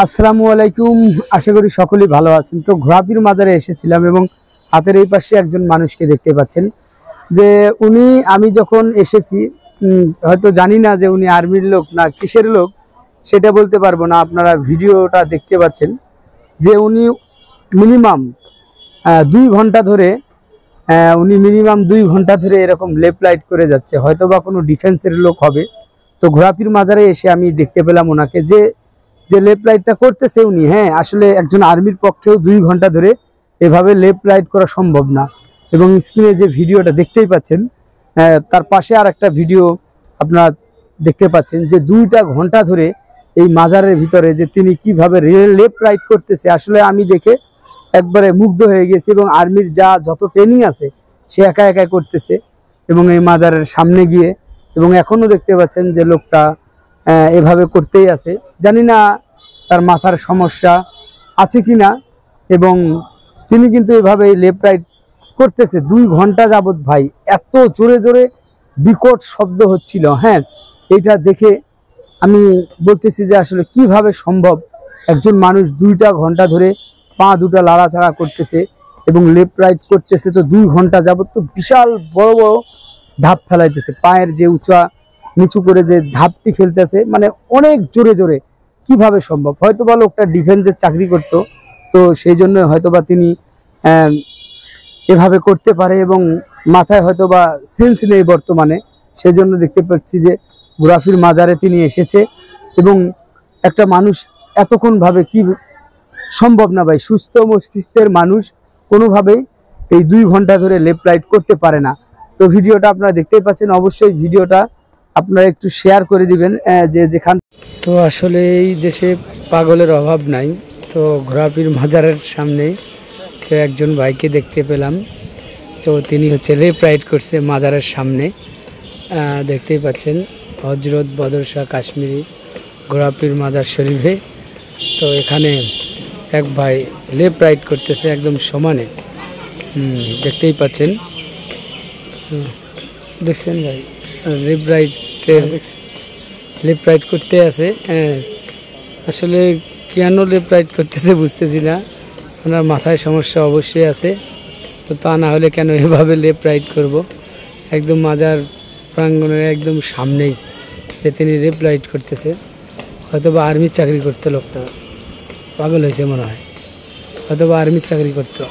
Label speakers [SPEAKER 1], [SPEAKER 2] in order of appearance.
[SPEAKER 1] আসসালামু আলাইকুম। আশা করি সকলেই ভালো আছেন। তো ঘোড়াপীর মাজারে এসেছিলাম এবং হাতের এই পাশে একজন মানুষকে দেখতে পাচ্ছেন যে আমি যখন এসেছি হয়তো জানি না যে উনি আর্মির লোক না কিসের লোক, সেটা বলতে পারবো না। আপনারা ভিডিওটা দেখতে পাচ্ছেন যে উনি মিনিমাম 2 ঘন্টা ধরে মিনিমাম 2 ঘন্টা ধরে এরকম লেফট রাইট করে যাচ্ছে, হয়তো বা কোনো ডিফেন্সের লোক হবে। তো ঘোড়াপীর মাজারে এসে আমি দেখতে পেলাম ওনাকে যে লেফট রাইটটা করতেছে উনি, হ্যাঁ আসলে একজন আর্মির পক্ষেও 2 ঘন্টা ধরে এভাবে লেফট রাইট করা সম্ভব না। এবং স্ক্রিনে যে ভিডিওটা দেখতেই পাচ্ছেন, তার পাশে আর একটা ভিডিও আপনারা দেখতে পাচ্ছেন যে 2টা ঘন্টা ধরে এই মাজারের ভিতরে যে তিনি কিভাবে লেফট রাইট করতেছে, আসলে আমি দেখে একবারে মুগ্ধ হয়ে গেছি। এবং আর্মির যত ট্রেনিং আছে সে একা একা করতেছে এবং এই মাজারের সামনে গিয়ে, এবং এখনও দেখতে পাচ্ছেন যে লোকটা এভাবে করতেই আছে। জানি না তার মাথার সমস্যা আছে কি না, এবং তিনি কিন্তু এভাবে লেফট রাইট করতেছে 2 ঘন্টা যাবত। ভাই এত জোরে জোরে বিকট শব্দ হচ্ছিল, হ্যাঁ এটা দেখে আমি বলতেছি যে আসলে কিভাবে সম্ভব একজন মানুষ 2টা ঘন্টা ধরে পা দুটা লাড়াচাড়া করতেছে এবং লেফট রাইট করতেছে। তো 2 ঘন্টা যাবত তো বিশাল বড় বড় ধাপ ফেলাইতেছে, পায়ের যে উঁচা নিচু করে যে ধাপটি ফেলতেছে, মানে অনেক জোরে জোরে। কিভাবে সম্ভব? হয়তোবা লোকটা ডিফেন্সের চাকরি করত, তো সেই জন্য হয়তোবা তিনি এভাবে করতে পারে এবং মাথায় হয়তোবা সেন্স নেই বর্তমানে। সেই জন্য দেখতে পাচ্ছি যে ঘোড়াপীর মাজারে তিনি এসেছে এবং একটা মানুষ এতক্ষণভাবে কি সম্ভব না ভাই, সুস্থ মস্তিষ্কের মানুষ কোনোভাবেই এই 2 ঘন্টা ধরে লেফট রাইট করতে পারে না। তো ভিডিওটা আপনারা দেখতেই পাচ্ছেন, অবশ্যই ভিডিওটা আপনারা একটু শেয়ার করে দিবেন যেখান। তো আসলে এই দেশে পাগলের অভাব নাই। তো ঘোড়াপীর মাজারের সামনে তো একজন ভাইকে দেখতে পেলাম, তো তিনি হচ্ছে লেফট রাইট করছে মাজারের সামনে। দেখতেই পাচ্ছেন হজরত বদর শাহ কাশ্মীরি ঘোড়াপীর মাজার শরীফে। তো এখানে এক ভাই লেফট রাইট করতেছে একদম সমানে, দেখতেই পাচ্ছেন। দেখছেন ভাই লেফট রাইট করতে আছে। আসলে কেন লেফট রাইট করতেছে বুঝতেছি না, ওনার মাথায় সমস্যা অবশ্যই আছে। তো তা না হলে কেন এভাবে লেফট রাইট করব? একদম মাজার প্রাঙ্গণের একদম সামনেই যে তিনি লেফট রাইট করতেছে। হয়তো বা আর্মির চাকরি করতো লোকটা, পাগল হয়েছে মনে হয়, হয়তো বা আর্মির চাকরি করতো।